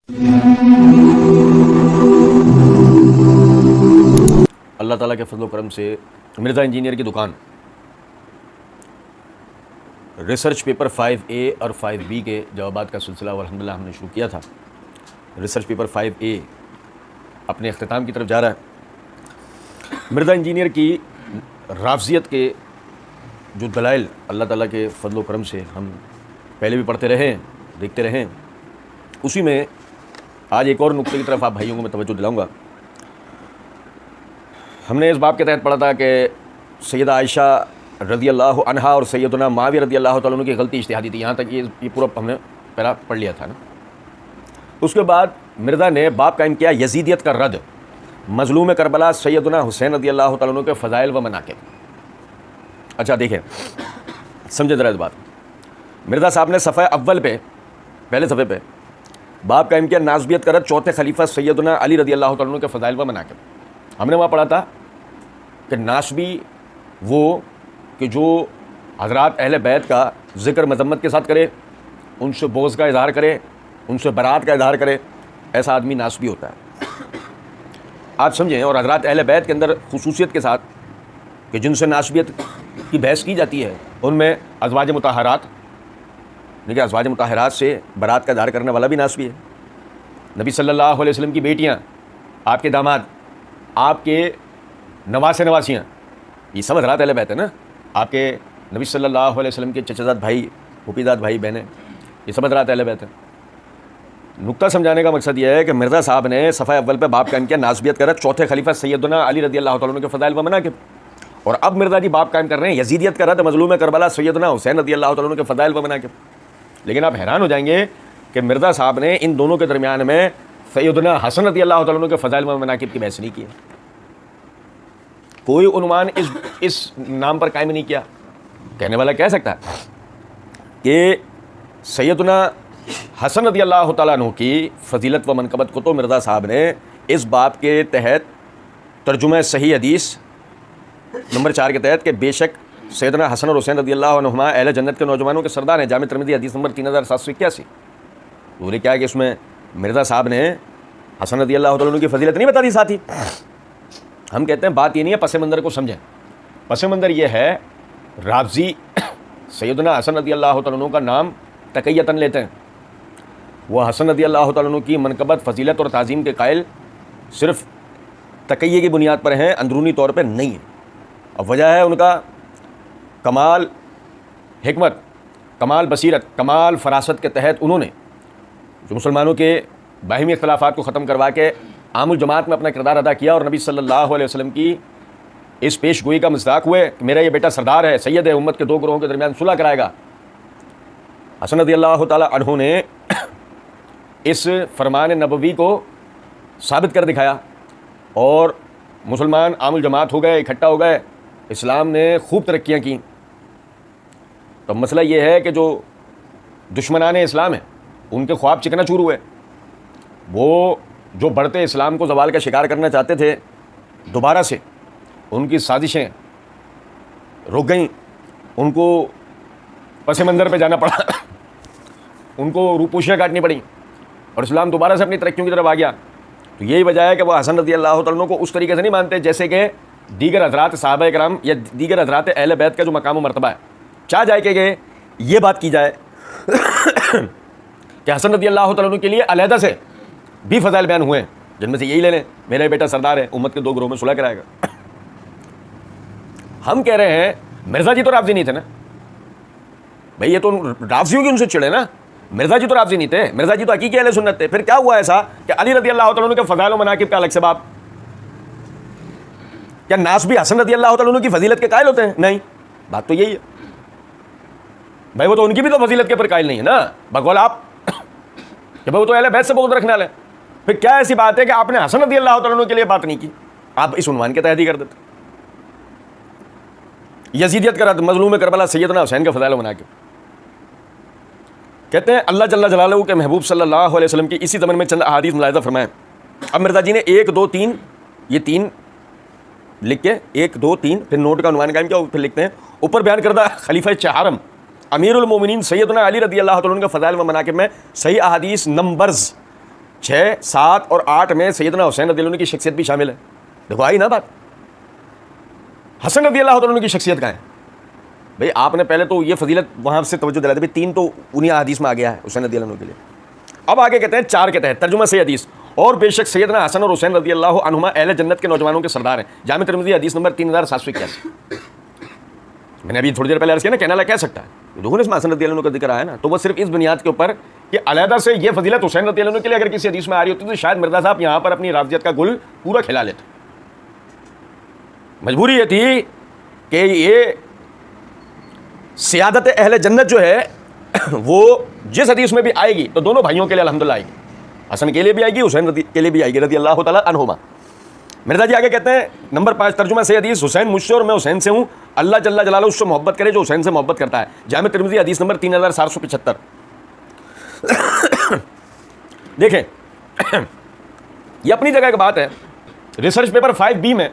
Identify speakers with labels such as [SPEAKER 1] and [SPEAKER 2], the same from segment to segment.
[SPEAKER 1] اللہ تعالیٰ کے فضل و کرم سے مرزا انجینئر کی دکان ریسرچ پیپر 5A اور 5B کے جوابات کا سلسلہ الحمدللہ ہم نے شروع کیا تھا. ریسرچ پیپر 5A اپنے اختتام کی طرف جا رہا ہے. مرزا انجینئر کی رافضیت کے جو دلائل اللہ تعالیٰ کے فضل و کرم سے ہم پہلے بھی پڑھتے رہے ہیں، دیکھتے رہے ہیں، اسی میں آج ایک اور نقطے کی طرف آپ بھائیوں کو میں توجہ دلاؤں گا. ہم نے اس باب کے تحت پڑھا تھا کہ سیدہ عائشہ رضی اللہ عنہا اور سیدنا معاویہ رضی اللہ تعالیٰ عنہ کی غلطی اجتہادی تھی. یہاں تک یہ پورا ہم نے پہلا پڑھ لیا تھا نا. اس کے بعد مرزا نے باب قائم کیا یزیدیت کا رد، مظلوم کربلا سیدنا حسین رضی اللہ تعالیٰ عنہ کے فضائل و مناقب. اچھا دیکھیں، سمجھیں ذرا اس بات. مرزا صاحب نے صفحہ اول پہ، پہلے صفحے پہ باب قائم کیا ناسبیت کا رد چوتھے خلیفہ سیدنا علی رضی اللہ تعالیٰ عنہ کے فضائل و مناقب. ہم نے وہاں پڑھا تھا کہ ناسبی وہ کہ جو حضرات اہل بیت کا ذکر مذمت کے ساتھ کرے، ان سے بغض کا اظہار کرے، ان سے برات کا اظہار کرے، ایسا آدمی ناسبی ہوتا ہے. آپ سمجھیں. اور حضرات اہل بیت کے اندر خصوصیت کے ساتھ کہ جن سے ناسبیت کی بحث کی جاتی ہے ان میں ازواج مطہرات، دیکھیں ازواج مطہرات سے برات کا اظہار کرنے والا بھی ناسبی ہے. نبی صلی اللہ علیہ وسلم کی بیٹیاں، آپ کے داماد، آپ کے نواسے نواسیاں، یہ سب حضرات اہل بیت ہے نا. آپ کے نبی صلی اللہ علیہ وسلم کے چچا زاد بھائی، پھوپھی زاد بھائی بہنیں، یہ سب حضرات اہل بیت ہیں. نقطہ سمجھانے کا مقصد یہ ہے کہ مرزا صاحب نے صفحہ اول پہ باب قائم کیا ناسبیت کا رد چوتھے خلیفہ سیدنا علی رضی اللہ تعالیٰ عنہ کے فضائل و مناقب. اور اب مرزا جی باب قائم کر رہے ہیں یزیدیت کا رد، مظلوم کربلا سیدنا حسین رضی اللہ تعالیٰ عنہ کے فضائل و مناقب. لیکن آپ حیران ہو جائیں گے کہ مرزا صاحب نے ان دونوں کے درمیان میں سیدنا حسن رضی اللہ تعالیٰ عنہ کے فضائل و مناقب کی بحث نہیں کی. کوئی عنوان اس نام پر قائم نہیں کیا. کہنے والا کہہ سکتا ہے کہ سیدنا حسن رضی اللہ تعالیٰ عنہ کی فضیلت و منقبت کو تو مرزا صاحب نے اس باب کے تحت ترجمہ صحیح حدیث نمبر 4 کے تحت کہ بے شک سیدنا حسن اور حسین رضی اللہ عنہما اہل جنت کے نوجوانوں کے سردار ہیں، جامع ترمذی حدیث نمبر 3781. بولے کیا ہے کہ اس میں مرزا صاحب نے حسن رضی اللہ تعالیٰ عنہ کی فضیلت نہیں بتا دی ساتھ ہی. ہم کہتے ہیں بات یہ نہیں ہے، پس منظر کو سمجھیں. پس منظر یہ ہے رافضی سیدنا حسن رضی اللہ تعالیٰ عنہ کا نام تقیتاً لیتے ہیں. وہ حسن رضی اللہ تعالیٰ عنہ کی منقبت، فضیلت اور تعظیم کے قائل صرف تقیہ کی بنیاد پر ہیں، اندرونی طور پہ نہیں ہیں. اب وجہ ہے ان کا کمال حکمت، کمال بصیرت، کمال فراست کے تحت انہوں نے جو مسلمانوں کے باہمی اختلافات کو ختم کروا کے عام الجماعت میں اپنا کردار ادا کیا اور نبی صلی اللہ علیہ وسلم کی اس پیش گوئی کا مصداق ہوئے کہ میرا یہ بیٹا سردار ہے، سید ہے، امت کے دو گروہوں کے درمیان صلح کرائے گا. حسن رضی اللہ تعالیٰ عنہ نے اس فرمان نبوی کو ثابت کر دکھایا اور مسلمان عام الجماعت ہو گئے، اکٹھا ہو گئے، اسلام نے خوب ترقیاں کی. تو مسئلہ یہ ہے کہ جو دشمنان اسلام ہیں ان کے خواب چکنا چور ہوئے. وہ جو بڑھتے اسلام کو زوال کا شکار کرنا چاہتے تھے، دوبارہ سے ان کی سازشیں رک گئیں، ان کو پس منظر پہ جانا پڑا، ان کو روپوشیاں کاٹنی پڑیں اور اسلام دوبارہ سے اپنی ترقیوں کی طرف آ گیا. تو یہی وجہ ہے کہ وہ حسن رضی اللہ تعالیٰ عنہ کو اس طریقے سے نہیں مانتے جیسے کہ دیگر حضرات صحابہ کرام یا دیگر حضرات اہل بیت کا جو مقام و مرتبہ ہے. چاہ جائے کہ یہ بات کی جائے کہ حسن رضی اللہ تعالیٰ عنہ کے لیے علیحدہ سے بھی فضائل بیان ہوئے ہیں، جن میں سے یہی لے لیں میرا بیٹا سردار ہے، امت کے دو گروہوں میں صلح کرائے گا. ہم کہہ رہے ہیں مرزا جی تو رافضی نہیں تھے نا بھائی، یہ تو رافضیوں کی ان سے چڑھے نا. مرزا جی تو رافضی نہیں تھے، مرزا جی تو حقیقی اہل سنت تھے. پھر کیا ہوا ایسا کہ علی رضی اللہ تعالیٰ عنہ کے فضائل و مناقب کا الگ سے باب؟ کیا ناس بھی حسن رضی اللہ تعالیٰ عنہ کی فضیلت کے قائل ہوتے ہیں؟ نہیں. بات تو یہی ہے بھائی، وہ تو ان کی بھی تو فضیلت کے پر قائل نہیں ہے نا بقول آپ کہ وہ تو اہل بیت سے بغض رکھنے والے. پھر کیا ایسی بات ہے کہ آپ نے حسن رضی اللہ تعالیٰ عنہ کے لیے بات نہیں کی؟ آپ اس عنوان کے تحت ہی کر دیتے. یزیدیت کا رد، مظلوم کربلا سیدنا حسین کے فضائل و مناقب. کہتے ہیں اللہ جل جلالہ کے محبوب صلی اللہ علیہ وسلم کی اسی زمن میں چند احادیث ملاحظہ فرمائیں. اب مرزا جی نے 1 2 3 یہ 3 لکھ کے 1 2 3 پھر نوٹ کا عنوان قائم کیا، پھر لکھتے ہیں اوپر بیان کردہ خلیفہ چہارم امیر المومنین سیدنا علی رضی اللہ تعالیٰ عنہ کے فضائل و مناقب میں صحیح احادیث نمبرز 6, 7 اور 8 میں سیدنا حسین رضی اللہ عنہ کی شخصیت بھی شامل ہے. دیکھو آئی نا بات. حسن رضی اللہ عنہ کی شخصیت کہاں ہے بھئی؟ آپ نے پہلے تو یہ فضیلت وہاں سے توجہ دلا دی. 3 تو انہی حدیث میں آ گیا ہے حسین رضی اللہ عنہ کے لیے. اب آگے کہتے ہیں 4 کے تحت ترجمہ سے حدیث. اور بے شک سیدنا حسن اور حسین رضی اللہ عنہما اہل جنت کے نوجوانوں کے سردار ہیں. جامع ترمذی حدیث نمبر 3781. میں نے ابھی تھوڑی دیر پہلے عرض کیا نا، کہنے والا کہہ سکتا ہے دیکھو اس میں حسن رضی اللہ عنہ کا ذکر آیا نا، تو وہ صرف اس بنیاد کے اوپر کہ علیحدہ سے یہ فضیلت حسین رضی اللہ عنہ کے لیے اگر کسی حدیث میں آ رہی ہوتی تو شاید مرزا صاحب یہاں پر اپنی رافضیت کا گل پورا کھلا لیتے. مجبوری یہ تھی کہ یہ سیادت اہل جنت جو ہے وہ جس حدیث میں بھی آئے گی تو دونوں بھائیوں کے لیے الحمدللہ آئے گی. حسن کے لیے بھی آئے گی، حسین کے لیے بھی آئے گی رضی اللہ تعالیٰ عنہما. مرزا جی آگے کہتے ہیں نمبر 5 ترجمہ سے حدیث. حسین مجھ سے اور میں حسین سے ہوں، اللہ جل جلالہ اس سے محبت کرے جو حسین سے محبت کرتا ہے. جامع ترمذی حدیث نمبر 3775. دیکھیں یہ اپنی جگہ کی بات ہے. ریسرچ پیپر 5B میں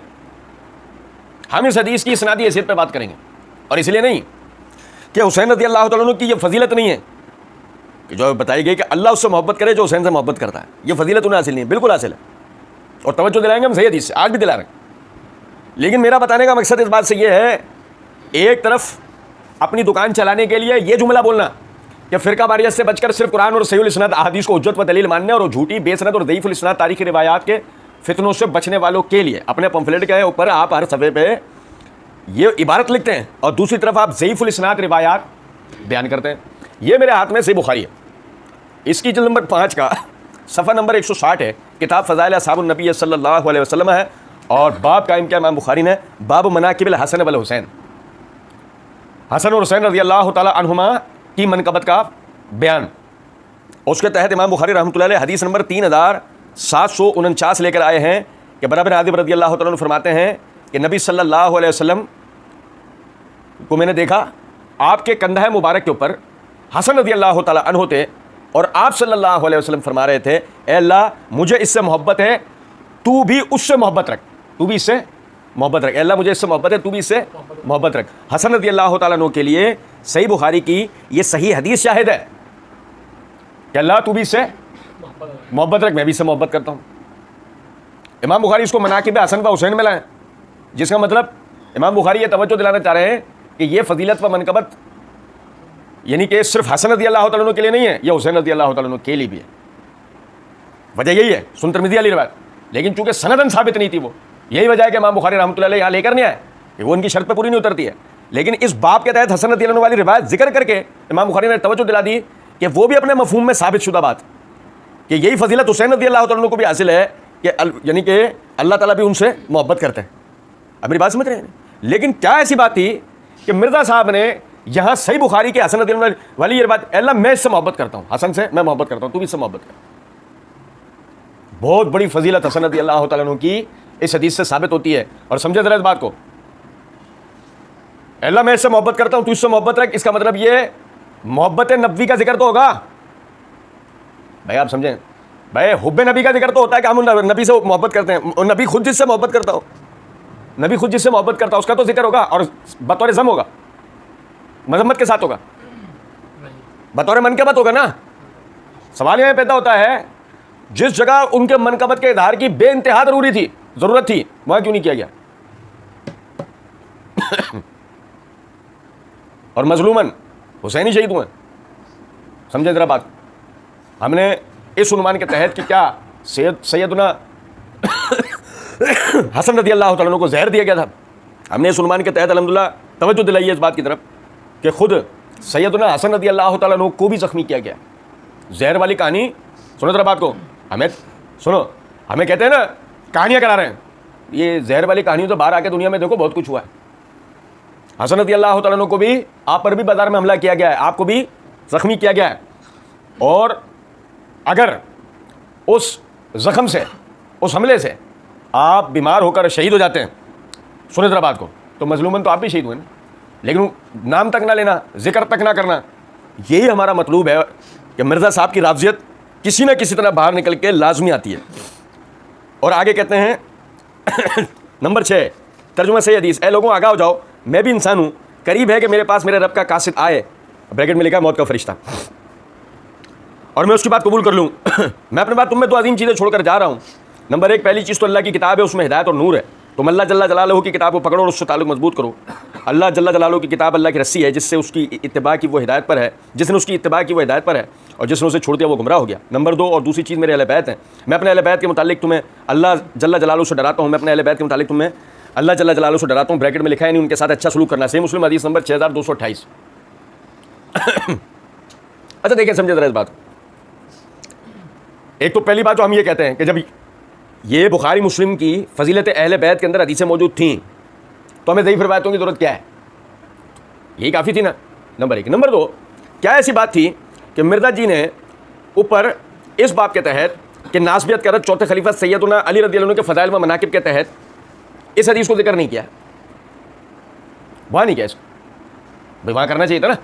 [SPEAKER 1] ہم اس حدیث کی اسنادی حیثیت پہ بات کریں گے، اور اس لیے نہیں کہ حسین رضی اللہ تعالیٰ عنہ کی یہ فضیلت نہیں ہے کہ جو بتائی گئی کہ اللہ اس سے محبت کرے جو حسین سے محبت کرتا ہے. یہ فضیلت انہیں حاصل نہیں ہے، بالکل حاصل ہے، اور توجہ دلائیں گے ہم صحیح حدیث سے، آج بھی دلا رہے ہیں. لیکن میرا بتانے کا مقصد اس بات سے یہ ہے، ایک طرف اپنی دکان چلانے کے لیے یہ جملہ بولنا کہ فرقہ واریت سے بچ کر صرف قرآن اور صحیح الاسناد احادیث کو حجت و دلیل ماننے اور جھوٹی بے سند اور ضعیف الاسناد تاریخی روایات کے فتنوں سے بچنے والوں کے لیے اپنے پمفلیٹ کے اوپر آپ ہر صفحے پہ یہ عبارت لکھتے ہیں، اور دوسری طرف آپ ضعیف الاسناد روایات بیان کرتے ہیں. یہ میرے ہاتھ میں صحیح بخاری ہے، اس کی جلد نمبر 5 کا صفحہ نمبر 160 ہے. کتاب فضائل اصحاب النبی صلی اللہ علیہ وسلم ہے، اور باب قائم کیا امام بخاری نے، باب مناقب الحسن والحسین. حسن اور حسین رضی اللہ تعالی عنہما کی منقبت کا بیان. اس کے تحت امام بخاری رحمۃ اللہ علیہ حدیث نمبر 3749 لے کر آئے ہیں کہ برا بن عازب رضی اللہ تعالیٰ عنہ فرماتے ہیں کہ نبی صلی اللہ علیہ وسلم کو میں نے دیکھا، آپ کے کندھے مبارک کے اوپر حسن رضی اللہ تعالیٰ عنہ تھے، اور آپ صلی اللہ علیہ وسلم فرما رہے تھے اے اللہ مجھے اس سے محبت ہے، تو بھی اس سے محبت رکھ، تو بھی اس سے محبت رکھ. اے اللہ مجھے اس سے محبت ہے، تو بھی اس سے محبت رکھ. حسن رضی اللہ تعالیٰ عنہ کے لیے صحیح بخاری کی یہ صحیح حدیث شاہد ہے کہ اللہ تو بھی اس سے محبت رکھ، میں بھی اس سے محبت کرتا ہوں. امام بخاری اس کو مناقب حسن و حسین میں لائیں، جس کا مطلب امام بخاری یہ توجہ دلانا چاہ رہے ہیں کہ یہ فضیلت و منقبت یعنی کہ صرف حسن رضی اللہ تعالیٰ عنہ کے لیے نہیں ہے، یہ حسین رضی اللہ تعالیٰ عنہ کے لیے بھی ہے. وجہ یہی ہے سن ترمذی والی روایت، لیکن چونکہ سندن ثابت نہیں تھی، وہ یہی وجہ ہے کہ امام بخاری رحمۃ اللہ علیہ یہاں لے کر نہیں آئے کہ وہ ان کی شرط پہ پوری نہیں اترتی ہے. لیکن اس باب کے تحت حسن رضی اللہ عنہ والی روایت ذکر کر کے امام بخاری نے توجہ دلا دی کہ وہ بھی اپنے مفہوم میں ثابت شدہ بات کہ یہی فضیلت حسین رضی اللہ تعالیٰ عنہ کو بھی حاصل ہے کہ یعنی کہ اللہ تعالیٰ بھی ان سے محبت کرتے ہیں. اب میری بات سمجھ رہے ہیں؟ لیکن کیا ایسی بات تھی کہ مرزا صاحب نے یہاں صحیح بخاری کے حسن رضی اللہ والی یہ بات، اللہ میں اس سے محبت کرتا ہوں، حسن سے میں محبت کرتا ہوں، تو بھی اس سے محبت کر. بہت بڑی فضیلت حسن رضی اللہ تعالیٰ عنہ کی اس حدیث سے ثابت ہوتی ہے. اور سمجھے ذرا اس بات کو، اللہ میں اس سے محبت کرتا ہوں تو اس سے محبت رکھ، اس کا مطلب یہ محبت نبوی کا ذکر تو ہوگا بھائی. آپ سمجھیں بھائی، حب نبی کا ذکر تو ہوتا ہے کہ ہم نبی سے محبت کرتے ہیں، نبی خود جس سے محبت کرتا ہو، نبی خود جس سے محبت کرتا ہے اس کا تو ذکر ہوگا، اور بطور ذم ہوگا، مذمت کے ساتھ ہوگا، بطور منقبت ہوگا نا. سوال یہ پیدا ہوتا ہے جس جگہ ان کے منقبت کے اظہار کی بے انتہا ضرورت تھی وہاں کیوں نہیں کیا گیا؟ اور مظلومن حسینی شہید ہوئے. سمجھے ذرا بات. ہم نے اس عنوان کے تحت کہ کیا سیدنا حسن رضی اللہ تعالیٰ عنہ کو زہر دیا گیا تھا، ہم نے اس عنوان کے تحت الحمدللہ توجہ دلائی ہے اس بات کی طرف کہ خود سیدنا حسن رضی اللہ تعالیٰ عنہ کو بھی زخمی کیا گیا. زہر والی کہانی سنو ذرا بات کو، ہمیں سنو، ہمیں کہتے ہیں نا کہانیاں کرا رہے ہیں، یہ زہر والی کہانیوں تو باہر آ کے دنیا میں دیکھو بہت کچھ ہوا ہے. حسن رضی اللہ تعالیٰ عنہ کو بھی آپ پر بھی بازار میں حملہ کیا گیا ہے، آپ کو بھی زخمی کیا گیا ہے، اور اگر اس زخم سے، اس حملے سے آپ بیمار ہو کر شہید ہو جاتے ہیں، سنیں ذرا بات کو، تو مظلومن تو آپ بھی شہید ہوئے نا. لیکن نام تک نہ لینا، ذکر تک نہ کرنا، یہی ہمارا مطلوب ہے کہ مرزا صاحب کی رافضیت کسی نہ کسی طرح باہر نکل کے لازمی آتی ہے. اور آگے کہتے ہیں نمبر 6 ترجمہ صحیح حدیث. اے لوگوں آگاہ ہو جاؤ، میں بھی انسان ہوں، قریب ہے کہ میرے پاس میرے رب کا قاصد آئے، بریکٹ میں لکھا موت کا فرشتہ، اور میں اس کی بات قبول کر لوں میں اپنے بات تم میں تو عظیم چیزیں چھوڑ کر جا رہا ہوں. نمبر ایک، پہلی چیز تو اللہ کی کتاب ہے، اس میں ہدایت اور نور ہے. تم اللہ جل جلالہ کی کتاب کو پکڑو اور اس سے تعلق مضبوط کرو. اللہ جل جلالہ کی کتاب اللہ کی رسی ہے، جس سے اس کی اتباع کی وہ ہدایت پر ہے، جس نے اس کی اتباع کی وہ ہدایت پر ہے، اور جس نے اسے چھوڑ دیا وہ گمراہ ہو گیا. نمبر دو، اور دوسری چیز میرے اہل بیت ہیں. میں اپنے اہل بیت کے متعلق تمہیں اللہ جل جلالہ سے ڈراتا ہوں. میں اپنے اہل بیت کے متعلق تمہیں اللہ جل جلالہ سے ڈراتا ہوں. بریکٹ میں لکھا ہے نہیں، ان کے ساتھ اچھا سلوک کرنا. صحیح مسلم حدیث نمبر 6228. اچھا دیکھیں، سمجھے ذرا اس بات. ایک تو پہلی بات تو ہم یہ کہتے ہیں کہ جب یہ بخاری مسلم کی فضیلت اہل بیت کے اندر حدیثیں موجود تھیں تو ہمیں ضعیف روایتوں کی ضرورت کیا ہے؟ یہی کافی تھی نا، نمبر ایک. نمبر دو، کیا ایسی بات تھی کہ مرزا جی نے اوپر اس باب کے تحت کہ ناسبیت کا رد چوتھے خلیفہ سیدنا علی رضی اللہ عنہ کے فضائل و مناقب کے تحت اس حدیث کو ذکر نہیں کیا؟ وہاں نہیں کیا اس کو، بھائی وہاں کرنا چاہیے تھا نا.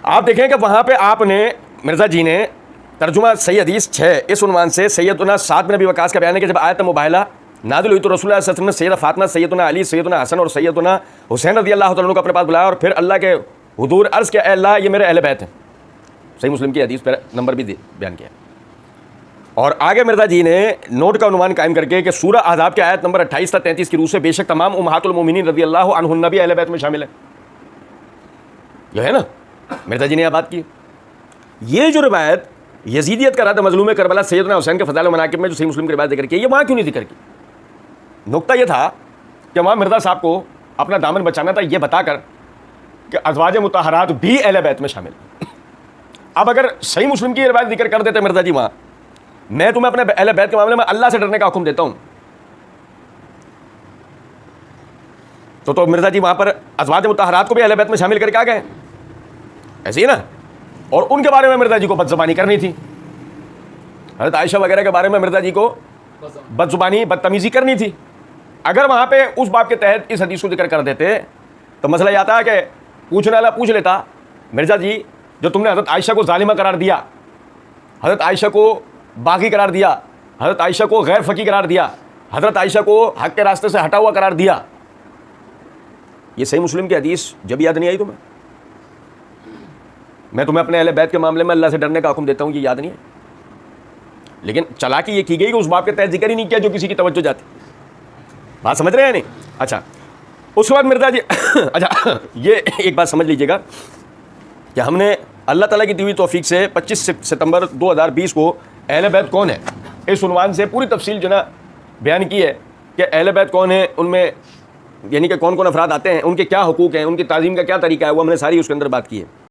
[SPEAKER 1] آپ دیکھیں کہ وہاں پہ آپ نے مرزا جی نے ترجمہ صحیح حدیث 6 اس عنوان سے سیدنا سعد بن ابی وقاص کا بیان ہے کہ جب آیت مباہلہ نازل ہوئی تو رسول اللہ صلی اللہ علیہ وسلم نے سیدہ فاطمہ، سیدنا علی، سیدنا حسن اور سیدنا حسین رضی اللہ تعالیٰ عنہ کو اپنے پاس بلایا اور پھر اللہ کے حضور عرض کیا، اے اللہ یہ میرے اہل بیت ہیں. صحیح مسلم کی حدیث پر نمبر بھی بیان کیا. اور آگے مرزا جی نے نوٹ کا عنوان قائم کر کے کہ سورہ احزاب کے آیت نمبر 28 تا 33 کی روح سے بے شک تمام امہات المومنین رضی اللہ عنہن بھی اہل بیت میں شامل ہیں. یہ ہے نا، مرزا جی نے یہ بات کی. یہ جو روایت یزیدیت کا رد مظلوم کربلا سیدنا حسین کے فضائل و مناقب میں جو صحیح مسلم کی روایت ذکر کی، یہ وہاں کیوں نہیں ذکر کی؟ نقطہ یہ تھا کہ وہاں مرزا صاحب کو اپنا دامن بچانا تھا یہ بتا کر کہ ازواج مطہرات بھی اہل بیت میں شامل ہیں. اب اگر صحیح مسلم کی روایت ذکر کر دیتے مرزا جی وہاں، میں تمہیں اپنے اہل بیت کے معاملے میں اللہ سے ڈرنے کا حکم دیتا ہوں، تو مرزا جی وہاں پر ازواج مطہرات کو بھی اہل بیت میں شامل کر کے آ گئے. ایسے ہی نا. اور ان کے بارے میں مرزا جی کو بد زبانی کرنی تھی، حضرت عائشہ وغیرہ کے بارے میں مرزا جی کو بد زبانی بدتمیزی کرنی تھی. اگر وہاں پہ اس باب کے تحت اس حدیث کو ذکر کر دیتے تو مسئلہ یہ آتا ہے کہ پوچھنے والا پوچھ لیتا، مرزا جی جو تم نے حضرت عائشہ کو ظالمہ قرار دیا، حضرت عائشہ کو باغی قرار دیا، حضرت عائشہ کو غیر فقی قرار دیا، حضرت عائشہ کو حق کے راستے سے ہٹا ہوا قرار دیا، یہ صحیح مسلم کی حدیث جب یاد نہیں آئی تمہیں؟ میں تمہیں اپنے اہل بیت کے معاملے میں اللہ سے ڈرنے کا حکم دیتا ہوں، یہ یاد نہیں ہے؟ لیکن چلاکی یہ کی گئی کہ اس باب کے تحت ذکر ہی نہیں کیا جو کسی کی توجہ جاتی. بات سمجھ رہے ہیں نہیں؟ اچھا اس کے بعد مرزا جی اچھا یہ ایک بات سمجھ لیجیے گا کہ ہم نے اللہ تعالیٰ کی دی ہوئی توفیق سے 25 ستمبر 2020 کو اہل بیت کون ہے اس عنوان سے پوری تفصیل جو نا بیان کی ہے کہ اہل بیت کون ہیں، ان میں یعنی کہ کون کون افراد آتے ہیں، ان کے کیا حقوق ہیں، ان کی تعظیم کا کیا طریقہ ہے، وہ ہم نے ساری اس کے اندر بات کی ہے.